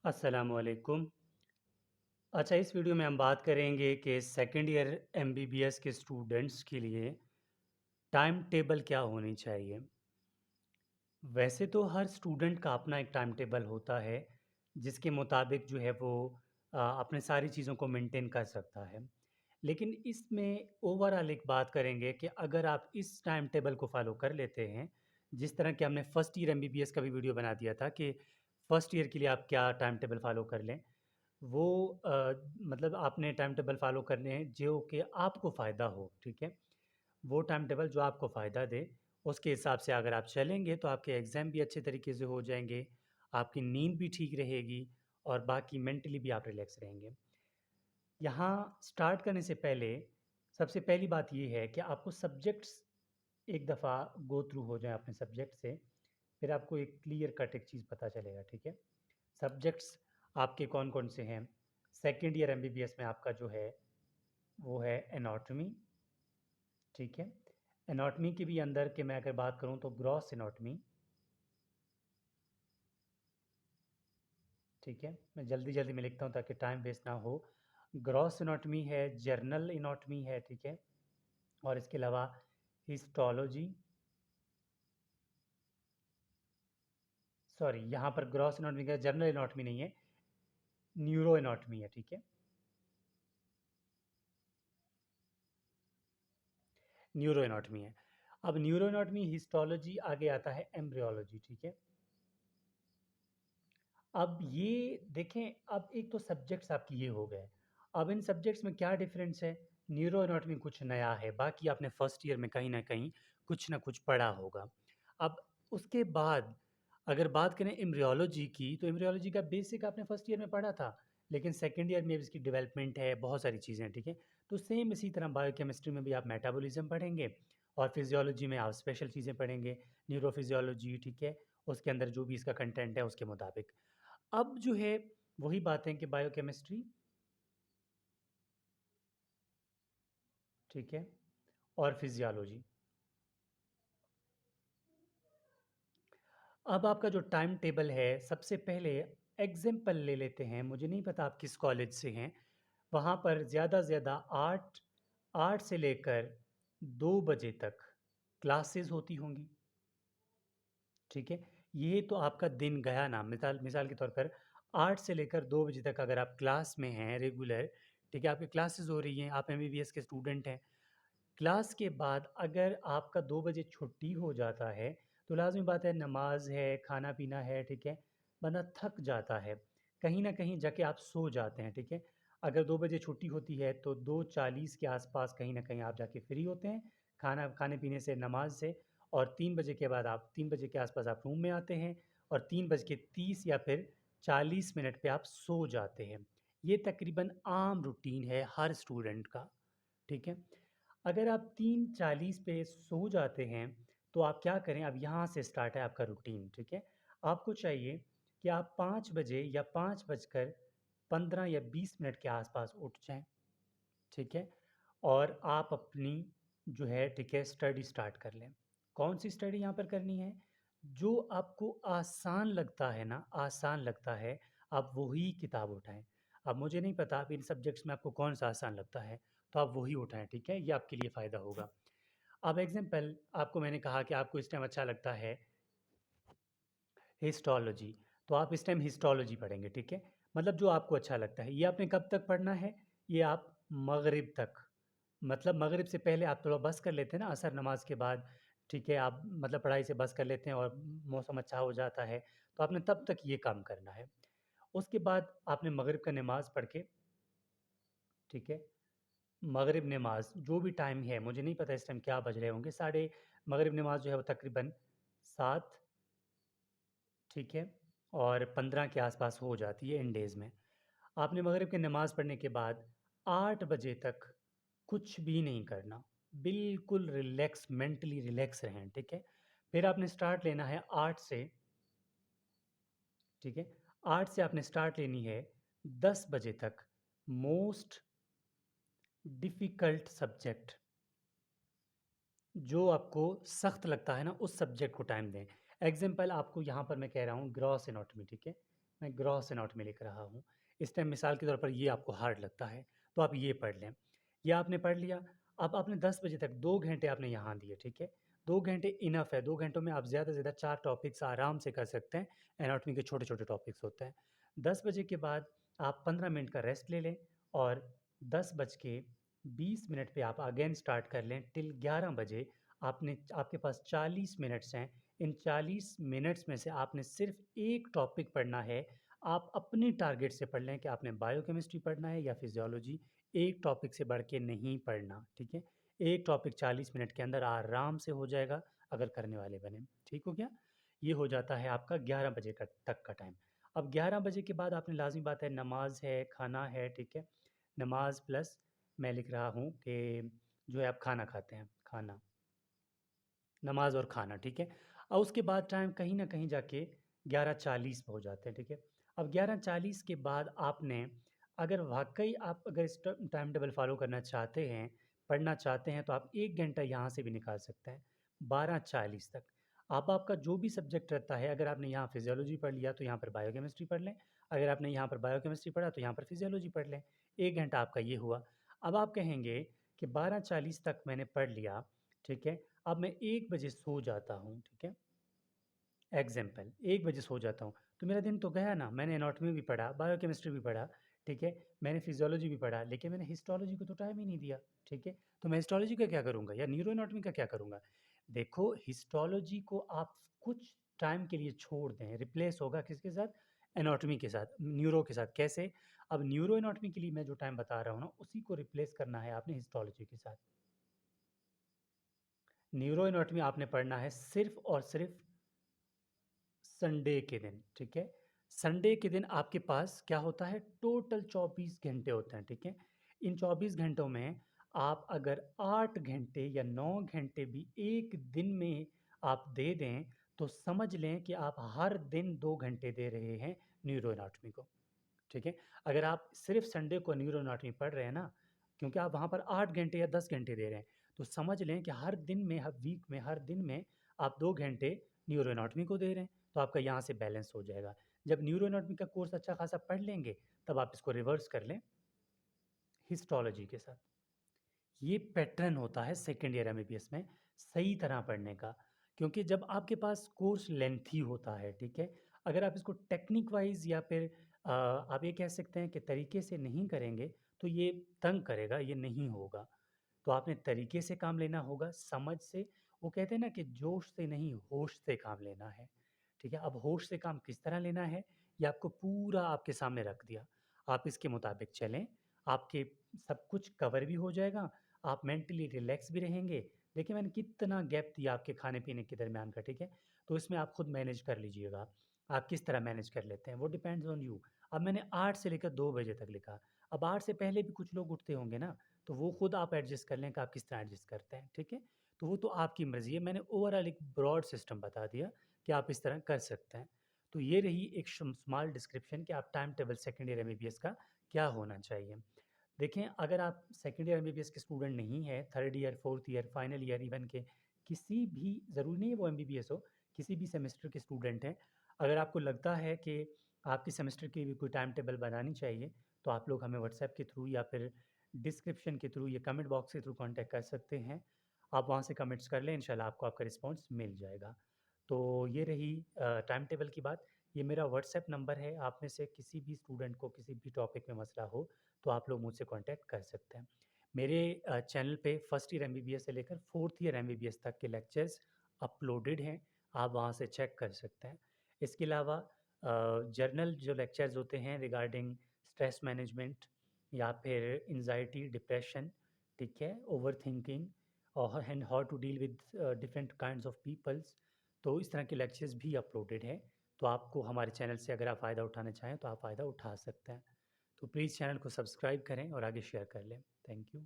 अस्सलामुअलैकुम। अच्छा, इस वीडियो में हम बात करेंगे कि सेकंड ईयर एमबीबीएस के स्टूडेंट्स के लिए टाइम टेबल क्या होनी चाहिए। वैसे तो हर स्टूडेंट का अपना एक टाइम टेबल होता है, जिसके मुताबिक जो है वो अपने सारी चीज़ों को मेंटेन कर सकता है। लेकिन इसमें ओवरऑल एक बात करेंगे कि अगर आप इस टाइम टेबल को फ़ॉलो कर लेते हैं, जिस तरह कि हमने फर्स्ट ईयर एमबीबीएस का भी वीडियो बना दिया था कि फर्स्ट ईयर के लिए आप क्या टाइम टेबल फ़ॉलो कर लें। वो मतलब आपने टाइम टेबल फ़ॉलो करने हैं जो कि आपको फ़ायदा हो, ठीक है? वो टाइम टेबल जो आपको फ़ायदा दे, उसके हिसाब से अगर आप चलेंगे तो आपके एग्ज़ाम भी अच्छे तरीके से हो जाएँगे, आपकी नींद भी ठीक रहेगी और बाकी मेंटली भी आप रिलैक्स रहेंगे। यहाँ स्टार्ट करने से पहले सबसे पहली बात ये है कि आपको सब्जेक्ट्स एक दफ़ा गो थ्रू हो जाएँ अपने सब्जेक्ट से, फिर आपको एक क्लियर कट एक चीज़ पता चलेगा, ठीक है? सब्जेक्ट्स आपके कौन-कौन से हैं? सेकंड ईयर एमबीबीएस में आपका जो है, वो है एनाटॉमी, ठीक है? एनाटॉमी के भी अंदर के मैं अगर बात करूँ तो ग्रॉस एनाटॉमी, ठीक है? मैं जल्दी-जल्दी में लिखता हूँ ताकि टाइम वेस्ट ना हो। ग्रॉस एनाटॉमी है, जर्नल एनाटॉमी है, ठीक है? और इसके अलावा हिस्टोलॉजी, सॉरी यहाँ पर ग्रॉस एनाटॉमी का जर्नल एनाटॉमी नहीं है, न्यूरो एनाटॉमी है, ठीक है? न्यूरो एनाटॉमी है। अब न्यूरो एनाटॉमी, हिस्टोलॉजी, आगे आता है एम्ब्रियोलॉजी, ठीक है? अब ये देखें, अब एक तो सब्जेक्ट्स आपके ये हो गए। अब इन सब्जेक्ट्स में क्या डिफरेंस है? न्यूरो एनाटॉमी कुछ नया है, बाकी आपने फर्स्ट ईयर में कहीं न कहीं कुछ न कुछ पढ़ा होगा। अब उसके बाद अगर बात करें एम्ब्रियोलॉजी की, तो एम्ब्रियोलॉजी का बेसिक आपने फर्स्ट ईयर में पढ़ा था, लेकिन सेकंड ईयर में इसकी डेवलपमेंट है, बहुत सारी चीज़ें हैं, ठीक है? तो सेम इसी तरह बायोकेमिस्ट्री में भी आप मेटाबॉलिज़्म पढ़ेंगे और फिज़ियोलॉजी में आप स्पेशल चीज़ें पढ़ेंगे, न्यूरोफिज़ियोलॉजी, ठीक है? उसके अंदर जो भी इसका कंटेंट है उसके मुताबिक। अब जो है वही बातें कि बायोकेमिस्ट्री, ठीक है, और फिजियोलॉजी। अब आपका जो टाइम टेबल है, सबसे पहले एग्जाम्पल ले लेते हैं। मुझे नहीं पता आप किस कॉलेज से हैं, वहाँ पर ज़्यादा से ज़्यादा 8 से लेकर 2 बजे तक क्लासेस होती होंगी, ठीक है? ये तो आपका दिन गया ना, मिसाल मिसाल के तौर पर 8 से लेकर 2 बजे तक अगर आप क्लास में हैं रेगुलर, ठीक है, आपकी क्लासेस हो रही हैं, आप एमबीबीएस के स्टूडेंट हैं। क्लास के बाद अगर आपका 2 बजे छुट्टी हो जाता है, तो लाज़मी बात है नमाज़ है, खाना-पीना है, ठीक है? बंदा थक जाता है, कहीं न कहीं जाके आप सो जाते हैं, ठीक है? अगर 2 बजे छुट्टी होती है तो 2:40 के आस-पास कहीं न कहीं आप जाके फ्री होते हैं, खाना खाने-पीने से, नमाज़ से, और 3 बजे के बाद आप 3 बजे के आस-पास आप रूम में आते हैं और 3 बज के 30 या फिर 40 मिनट पे आप सो जाते हैं। ये तकरीबन आम रूटीन है हर स्टूडेंट का, ठीक है? अगर आप 3:40 पे सो जाते हैं, तो आप क्या करें, अब यहाँ से स्टार्ट है आपका रूटीन, ठीक है? आपको चाहिए कि आप 5 बजे या 5 बजकर 15 या 20 मिनट के आसपास उठ जाएँ, ठीक है? और आप अपनी जो है, ठीक है, स्टडी स्टार्ट कर लें। कौन-सी स्टडी यहाँ पर करनी है? जो आपको आसान लगता है ना, आसान लगता है, आप वही किताब उठाएँ। अब मुझे नहीं पता अब इन सब्जेक्ट्स में आपको कौन-सा आसान लगता है, तो आप वही उठाएँ, ठीक है? ये आपके लिए फ़ायदा होगा। अब एग्ज़ाम्पल आपको मैंने कहा कि आपको इस टाइम अच्छा लगता है हिस्टोलॉजी, तो आप इस टाइम हिस्टोलॉजी पढ़ेंगे, ठीक है? मतलब जो आपको अच्छा लगता है। ये आपने कब तक पढ़ना है? ये आप मग़रिब तक, मतलब मग़रिब से पहले आप थोड़ा बस कर लेते हैं ना असर नमाज़ के बाद, ठीक है? आप मतलब पढ़ाई से बस कर लेते हैं और मौसम अच्छा हो जाता है, तो आपने तब तक ये काम करना है। उसके बाद आपने मग़रिब का नमाज़ पढ़ के, ठीक है? मग़रिब नमाज़ जो भी टाइम है, मुझे नहीं पता इस टाइम क्या बज रहे होंगे, साढ़े मग़रिब नमाज़ जो है वो तकरीबन 7, ठीक है? और 15 के आस-पास हो जाती है इन डेज़ में। आपने मग़रिब की नमाज़ पढ़ने के बाद 8 बजे तक कुछ भी नहीं करना, बिल्कुल रिलैक्स, मेंटली रिलैक्स रहें, ठीक है? फिर आपने स्टार्ट लेना है 8 से, ठीक है? 8 से आपने स्टार्ट लेनी है 10 बजे तक मोस्ट डिफ़िकल्ट सब्जेक्ट, जो आपको सख्त लगता है ना, उस सब्जेक्ट को टाइम दें। एग्ज़ाम्पल आपको यहाँ पर मैं कह रहा हूँ ग्रॉस एनाटॉमी, ठीक है? मैं ग्रॉस एनाटॉमी लिख रहा हूँ। इस टाइम मिसाल के तौर पर ये आपको हार्ड लगता है, तो आप ये पढ़ लें। ये आपने पढ़ लिया, अब आपने 10 बजे तक 2 घंटे आपने यहाँ दिए, ठीक है? 2 घंटे इनफ है, 2 घंटों में आप ज़्यादा से ज़्यादा 4 टॉपिक्स आराम से कर सकते हैं, एनाटॉमी के छोटे-छोटे टॉपिक्स होते हैं। 10 बजे के बाद आप 15 मिनट का रेस्ट ले लें और 10 बज के 20 मिनट पे आप अगेन स्टार्ट कर लें टिल 11 बजे। आपके पास 40 मिनट्स हैं। इन 40 मिनट्स में से आपने सिर्फ एक टॉपिक पढ़ना है। आप अपने टारगेट से पढ़ लें कि आपने बायोकेमिस्ट्री पढ़ना है या फिजियोलॉजी। एक टॉपिक से बढ़ के नहीं पढ़ना, ठीक है? एक टॉपिक 40 मिनट के अंदर आराम से हो जाएगा अगर करने वाले बने। ठीक हो गया? ये हो जाता है आपका 11 बजे का तक का टाइम। अब 11 बजे के बाद आपने लाज़मी बात है नमाज़ है, खाना है, ठीक है? नमाज़ प्लस मैं लिख रहा हूँ कि जो है आप खाना खाते हैं, खाना। नमाज़ और खाना, ठीक है? और उसके बाद टाइम कहीं न कहीं जाके 11:40 पे हो जाते हैं, ठीक है? अब 11:40 के बाद आपने अगर वाक़ई आप अगर इस टाइम टेबल फ़ॉलो करना चाहते हैं, पढ़ना चाहते हैं, तो आप 1 घंटा यहाँ से भी निकाल सकते हैं, 12:40 तक। अब आपका जो भी सब्जेक्ट रहता है, अगर आपने यहाँ फ़िज़ियोलॉजी पढ़ लिया, तो यहाँ पर बायोकेमिस्ट्री पढ़ लें। अगर आपने यहाँ पर बायोकेमिस्ट्री पढ़ा, तो यहाँ पर फ़िज़ियोलॉजी पढ़ लें। 1 घंटा आपका ये हुआ। अब आप कहेंगे कि 12:40 तक मैंने पढ़ लिया, ठीक है? अब मैं 1 बजे सो जाता हूँ, ठीक है? एग्ज़ाम्पल 1 बजे सो जाता हूँ, तो मेरा दिन तो गया ना, मैंने एनाटॉमी भी पढ़ा, बायोकेमिस्ट्री भी पढ़ा, ठीक है? मैंने फिज़ियोलॉजी भी पढ़ा, लेकिन मैंने हिस्टोलॉजी को तो टाइम ही नहीं दिया, ठीक है? तो मैं हिस्टोलॉजी का क्या करूँगा या न्यूरो एनाटॉमी का क्या करूँगा? देखो, हिस्टोलॉजी को आप कुछ टाइम के लिए छोड़ दें, रिप्लेस होगा किसके साथ? एनाटॉमी के साथ, न्यूरो के साथ। कैसे? अब न्यूरो एनाटॉमी के लिए मैं जो टाइम बता रहा हूँ ना, उसी को रिप्लेस करना है आपने हिस्टोलॉजी के साथ। न्यूरो एनाटॉमी आपने पढ़ना है सिर्फ़ और सिर्फ़ संडे के दिन, ठीक है? संडे के दिन आपके पास क्या होता है, टोटल 24 घंटे होते हैं, ठीक है? इन 24 घंटों में आप अगर 8 घंटे या 9 घंटे भी एक दिन में आप दे दें, तो समझ लें कि आप हर दिन 2 घंटे दे रहे हैं न्यूरो एनाटॉमी को, ठीक है? अगर आप सिर्फ़ संडे को न्यूरो एनाटॉमी पढ़ रहे हैं ना, क्योंकि आप वहाँ पर 8 घंटे या 10 घंटे दे रहे हैं, तो समझ लें कि हर दिन में, हर वीक में, हर दिन में आप 2 घंटे न्यूरो एनाटॉमी को दे रहे हैं, तो आपका यहाँ से बैलेंस हो जाएगा। जब न्यूरो एनाटॉमी का कोर्स अच्छा खासा पढ़ लेंगे, तब आप इसको रिवर्स कर लें हिस्टोलॉजी के साथ। ये पैटर्न होता है सेकंड ईयर एमबीबीएस में सही तरह पढ़ने का, क्योंकि जब आपके पास कोर्स लेंथी होता है, ठीक है? अगर आप इसको टेक्निक वाइज़ या फिर आप ये कह सकते हैं कि तरीके से नहीं करेंगे, तो ये तंग करेगा, ये नहीं होगा। तो आपने तरीके से काम लेना होगा, समझ से। वो कहते हैं ना कि जोश से नहीं, होश से काम लेना है, ठीक है? अब होश से काम किस तरह लेना है, ये आपको पूरा आपके सामने रख दिया। आप इसके मुताबिक चलें, आपके सब कुछ कवर भी हो जाएगा, आप मेंटली रिलैक्स भी रहेंगे। देखिए मैंने कितना गैप दिया आपके खाने-पीने के दरमियान का, ठीक है? तो इसमें आप खुद मैनेज कर लीजिएगा। आप किस तरह मैनेज कर लेते हैं, वो डिपेंड्स ऑन यू। अब मैंने 8 से लेकर 2 बजे तक लिखा। अब 8 से पहले भी कुछ लोग उठते होंगे ना, तो वो खुद आप एडजस्ट कर लें कि आप किस तरह एडजस्ट करते हैं, ठीक है? तो वो तो आपकी मर्ज़ी है। मैंने ओवरऑल एक ब्रॉड सिस्टम बता दिया कि आप इस तरह कर सकते हैं। तो ये रही एक स्मॉल डिस्क्रिप्शन कि आप time table second year MBBS का क्या होना चाहिए। देखें, अगर आप सेकंड ईयर एमबीबीएस के स्टूडेंट नहीं हैं, third year, fourth year, final year even के किसी भी, ज़रूरी नहीं है वो एमबीबीएस हो, किसी भी सेमेस्टर के स्टूडेंट हैं, अगर आपको लगता है कि आपके सेमेस्टर की भी कोई टाइम टेबल बनानी चाहिए, तो आप लोग हमें व्हाट्सएप के थ्रू या फिर डिस्क्रिप्शन के थ्रू या कमेंट बॉक्स के थ्रू कॉन्टैक्ट कर सकते हैं। आप वहाँ से कमेंट्स कर लें, इंशाल्लाह आपको आपका रिस्पॉन्स मिल जाएगा। तो ये रही टाइम टेबल की बात। ये मेरा व्हाट्सएप नंबर है, आप में से किसी भी स्टूडेंट को किसी भी टॉपिक में मसला हो, तो आप लोग मुझसे कॉन्टैक्ट कर सकते हैं। मेरे चैनल पे फर्स्ट ईयर एमबीबीएस से लेकर फोर्थ ईयर एमबीबीएस तक के लेक्चर्स अपलोडेड हैं, आप वहाँ से चेक कर सकते हैं। इसके अलावा जर्नल जो लेक्चर्स होते हैं रिगार्डिंग स्ट्रेस मैनेजमेंट या फिर एंजाइटी, डिप्रेशन, ठीक है, ओवरथिंकिंग और and how to deal with different kinds of peoples, तो इस तरह के लेक्चर्स भी अपलोडेड हैं। तो आपको हमारे चैनल से अगर आप फ़ायदा उठाना चाहें, तो आप फ़ायदा उठा सकते हैं। तो प्लीज़ चैनल को सब्सक्राइब करें और आगे शेयर कर लें। Thank you.